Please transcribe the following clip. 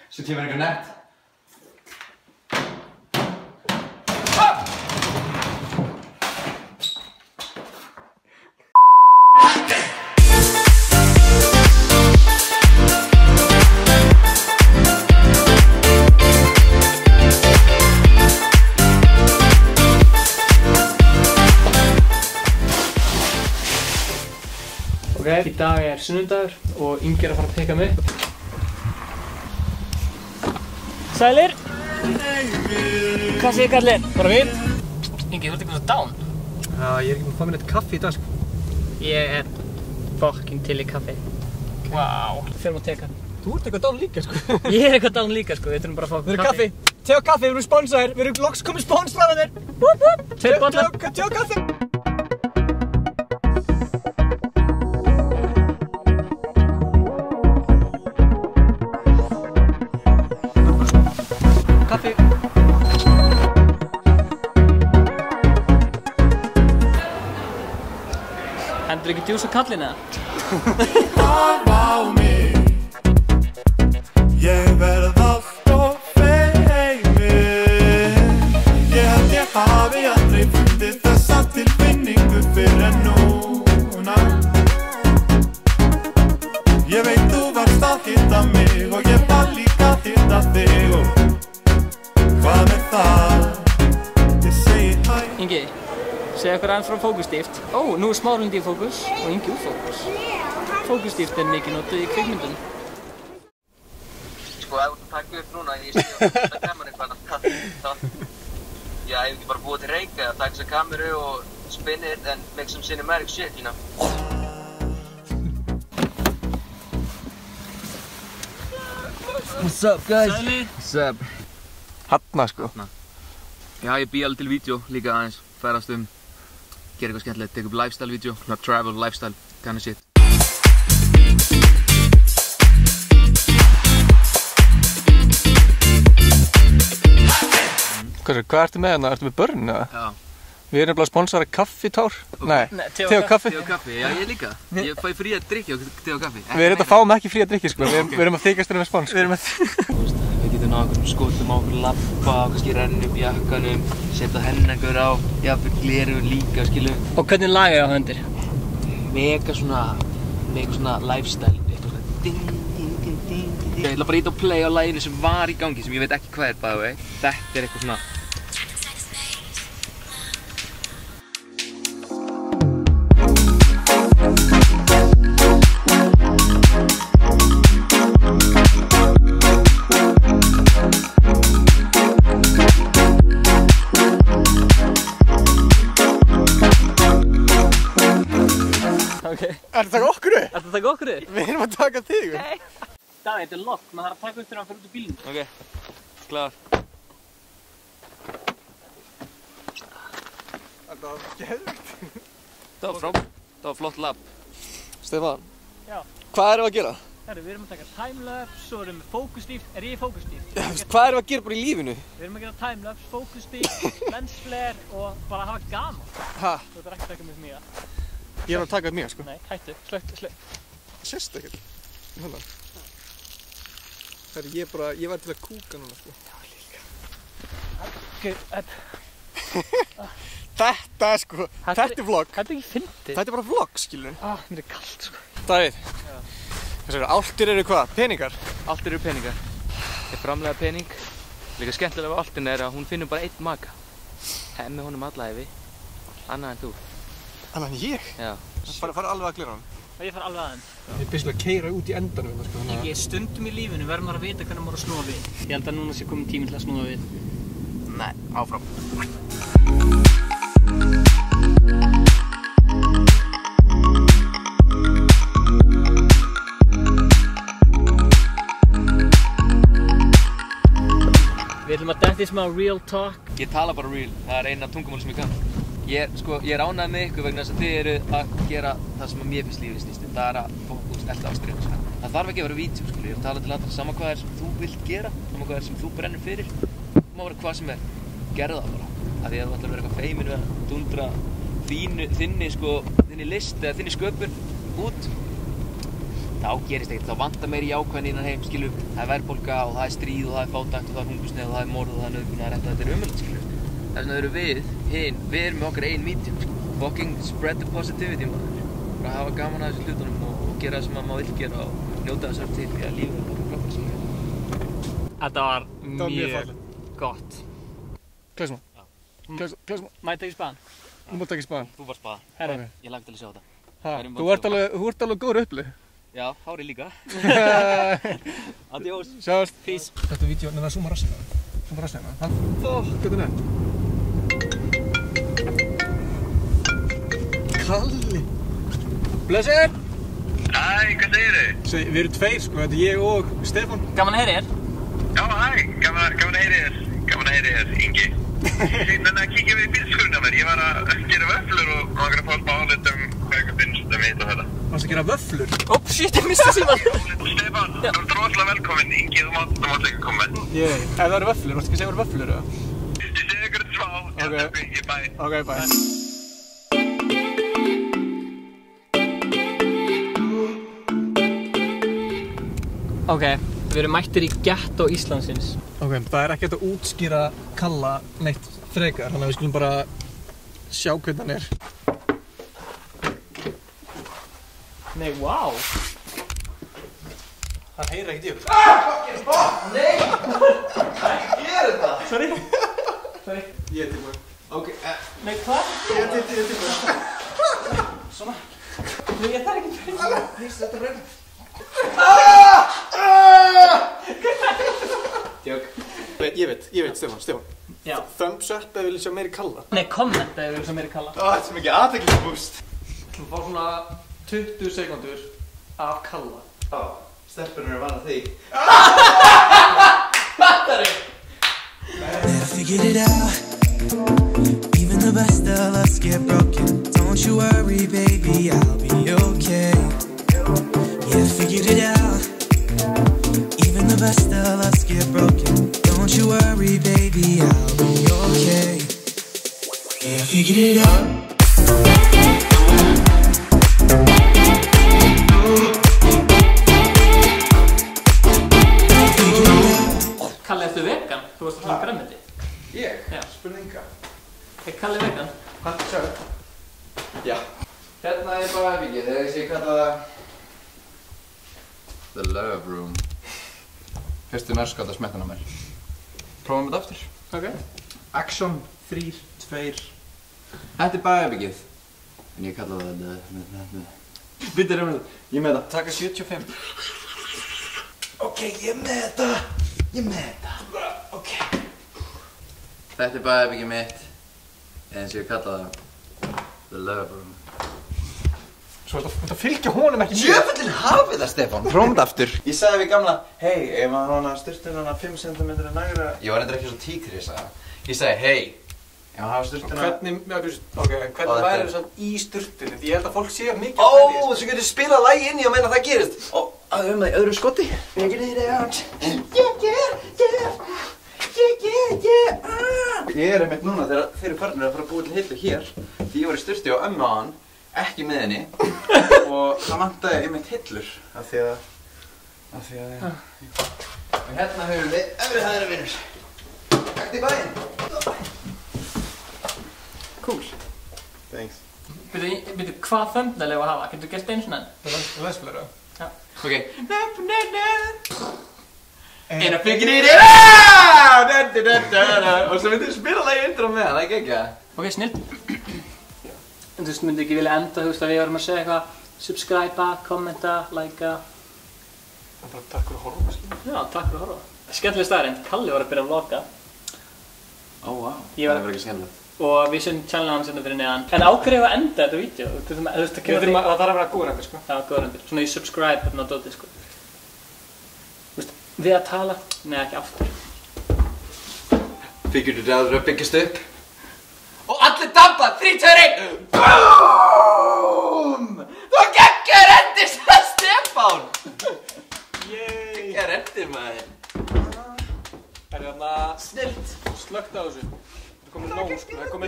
Svo kemur einhver nett. Í dag sunnudagur og Ingi að fara að peka mig upp. Sælir! Hvað segir kallinn? Bara fínt? Ingi, þú ert eitthvað svo down? Já, ég ekki búinn að fá mér eitt kaffi í dag, sko. Ég fucking til í kaffi. Vá, fyrir að teka. Þú ert eitthvað down líka, sko. Ég eitthvað down líka, sko. Við þurfum bara að fá Við erum kaffi. Te og kaffi, við erum sponsaðir. Við erum loks komið sponsraðir. Tveir bollar. Te og kaffi. Kaffi. Hendur ekki djús á kallinn eða? Horfa á mig, ég verð allt of feimin. Ég held ég hafi aldrei fundið þessa tilfinningu fyrr en núna. Ég veit þú varst að hitta mig og ég var líka að hitta þig og hvað er það? Ég segi hæ. Ingi, segja okkur aðeins frá fókusdýft. Ó, nú Smárundi í fókus og Ingi úr fókus. Fókusdýft mikið notuð í kvikmyndum. Sko, ef þú takkir upp núna, ég sé að þetta kameru eitthvað ég hef ekki bara búið til reika að taka þessa kameru og spin it and make some cinematic shit, you know. What's up, guys? Sæli. What's up? Hanna, sko. Já, ég bý alveg til vídeo líka aðeins, ferðast gera eitthvað skemmtilegt, taka upp lifestyle-vídeó, svona travel, lifestyle, kind of shit. Hvað ertu með hérna? Ertu með börn, eða? Já. Við erum nefnilega sponsor af kaffitár. Nei, te og kaffi. Te og kaffi, já ég líka. Ég fæ frí að drikja og te og kaffi. Við erum fáum ekki frí að drikja, sko. Við erum að þykjast með spons. Við erum að Við getum náða einhverjum skotum á okkur labba og kannski renna upp jakkanum, setja henningur á, jafnvel gleraugun líka, skilu. Og hvernig lag er á hendur? Mega svona lifestyle, eitthvað svona ding, ding, ding, ding, ding. Ég ætla bara að íta á play á laginu sem var í gangi, sem ég veit ekki hvað er, by the way. Þetta er eitthvað svona Okay. Ertu að taka okkur upp? Ertu að taka okkur upp? Við erum að taka þig upp. Nei. Davíð, þetta er lock, maður þarf að taka upp þegar hann fyrir út úr bílnum. Ok, klar. Þetta var geðvikt. Það var flott labb. Stefán, Já. hvað erum við að gera? Herru, við erum að taka timelapse, svo erum við fókusdýft. Er ég fókusdýft? Hvað erum við að gera bara í lífinu? Við erum að gera timelapse, fókusdýft, lensflare og bara hafa gaman. Ha? Þú ert ekki að taka mig mjög. Ég er að taka mjög, sko. Nei, hættu, slökk. Sérst ekkert. Hérna. Herri, ég var til að kúka núna, sko. Já, líka. Ok, Þetta, sko. Þetta er vlogg. Þetta er ekki fyndið. Þetta er bara vlogg, skilur. Mér er kallt, sko. Davíð. Þessari álftir eru hvað? Peningar? Álftir eru peningar. Ég framlega pening. Líka skemmtilega við álftina er að hún finnur bara einn maka. Hemmi honum alla ævi. Annað en þú. Annað en ég? Já. Fara alveg að glera hann. Ég fara alveg að hann. Ég er byrjulega að keyra út í endanum, sko. Ekki, stundum í lífinu verður maður að vita hvernig maður að snúa við. Ég held að núna sé komin tími til að snúa við. Nei, áfram. Við ætlum að detta í smá real talk. Ég tala bara real, það er eina tungumál sem ég kann. Ég er ánægð með ykkur vegna þess að þið eru að gera það sem mér finnst lífið snýst. Það er að fókus, elda ástriðinu. Það þarf ekki að vera vídeó, ég er að tala til allra. Sama hvað er sem þú vilt gera, sama hvað er sem þú brennur fyrir. Það má vera hvað sem er. Gerðu það bara. Af því að þú ætlar að vera eitthvað feiminn við að dundra þinni list eða þinni sköpun út. þá gerist ekkert, þá vantar meiri jákvæðni innan heim, skilur. Það er verðbólga og það er stríð og það er fátækt og það er hungursneyð og það er morð og það er nauðgun og það er þetta er ömurlegt, skilur. Þess vegna erum við erum með okkar eigin medium, skilur. Fucking spread the positivity, maður. Bara hafa gaman að þessu hlutunum og gera það sem maður vill gera og njóta þess að til því að lífið er bara flott, skilur. Þetta var mjög gott. Klesma. Mæta í spaðan. Þú mátt ekki spaðan. Þú var spaða. Herri. Ég lagði til að sjá þetta. Þú ert alveg góður upplið. Já, hárið líka. Adiós. Sjáumst. Peace. Þetta er vídeo, neða zooma rassina. Zooma rassina. Hvernig er? Kalli. Blessir. Hæ, hvað segir þið? Við erum tveir sko, þetta er ég og Stefán. Gaman að heyri þér. Já, hæ, gaman að heyri þér. Gaman að heyri þér, Ingi. Ég nenni að kíkja við í bílskurinn á mér. Ég var að gera vöfflur og langar að fá smá álit hvað finnst hitt og þetta. Varstu að gera vöfflur? Shit, ég misti síman. Stefán, þú ert rosalega velkominn. Ingi, þú mátt líka koma. Ef það eru vöfflur, varstu ekki að segja voru vöfflur eða? Ég segi ykkur þetta smá. Ok, bye. Ok, við erum mættir í Gettó Íslandsins. Ok, það er ekki hægt að útskýra Kalla neitt frekar, þannig að við skulum bara sjá hvernig hann er. Nei, wow. Hann heyrir ekkert í okkur. Nei! Hvað er þetta? Sorry. Ég er tilbúin. Ok, Nei, hvað? ég er tilbúin. Svona. Nei, ég þarf ekki að fyrir. Hýst þetta reynd? Djók. Ég veit, Stefán. Já. Thumbs up ef við viljum sjá meiri Kalla. Nei, kommenta ef við viljum sjá meiri Kalla. Þetta er svo mikið athyglisbúst. Þú fá svona 20 sekúndur af Kalla. Já, stelpunir eru vana því. I figured it out. Even the best of us get broken. Don't you worry, baby, I'll be okay. Yeah, I figured it out. Even the best of us get broken. Don't you worry, baby, I'll be okay. Yeah, I figured it out. Kalli, ertu vegan? Þú varst alltaf grænmeti. Ég? Já. Spurninga. Er Kalli vegan? Hvað, sjáðu? Já. Hérna er bara aðvikið, þegar ég sé kalla það The Love Room. Fyrstu nærskata smettan á mér. Prófum þetta aftur. Ok. Action 3, 2. Þetta er bara aðvikið. En ég kalla það Býttir um þetta. Ég með það. Taka 75. Ok, ég með þetta. Ok. Þetta er bara aðvikið mitt. Eins og ég kalla það The Love Room. Svo þetta fylgja honum ekki mjög. Jöfullin hafið það, Stefán. Prófum þetta aftur. Ég sagði við gamla, hei, ef maður hana styrtun hana 5 cm nægra. Ég var endur ekki svo tíkri, ég sagði. Ég sagði, hei, ef maður hafa styrtun hana. Hvernig væri það svona í sturtunni? Því ég held að fólk sé mikið Ó, þú getur spilað lagi inn í og meina það gerist. Og það það í öðru skoti. Figure it out. Ég er einmitt núna þegar þeir eru farnir að fara að búa til hillu hér. Því ég var í sturti á ömmu á hann. Ekki með henni og það vantaði einmitt hillur af því að og hérna höfum við efri hæðina vinnur Takk til bæinn Cool. Thanks Byrju, hvað thumbnail hefur að hafa? Getur þú gert einu svona? Lesflöru. Já. Ok And I figured it out Og svo myndum við spila það í intro með það, ekki ekki? Ok, snill. En þú veist, myndi ekki vilja enda, þú veist, að við varum að segja eitthvað subscribe, kommenta, likea. Bara takk fyrir að horfa kannski. Já, takk fyrir að horfa. Skemmtileg staðarind, Kalli var að byrja að vlogga. Ó, vá, Ég var- það verður ekki skemmtilegt Og við séum channelina hans hérna fyrir neðan. En ákveðið að enda þetta vídeo. Þú veist, það kemur Það þarf að vera góður endur sko. Já, góður endur. Svona í subscribe hérna á dótið, sko. Þú veist, við að tala, nei ekki aftur. Figured it out að byggjast upp Og allir dampa, 3, 2, 1 BOOM Þú geggjur endir, Stefán Geggjur endir, maður Það er þarna Snilt slögt á þessu. Það er komið nóg sko. Það er komið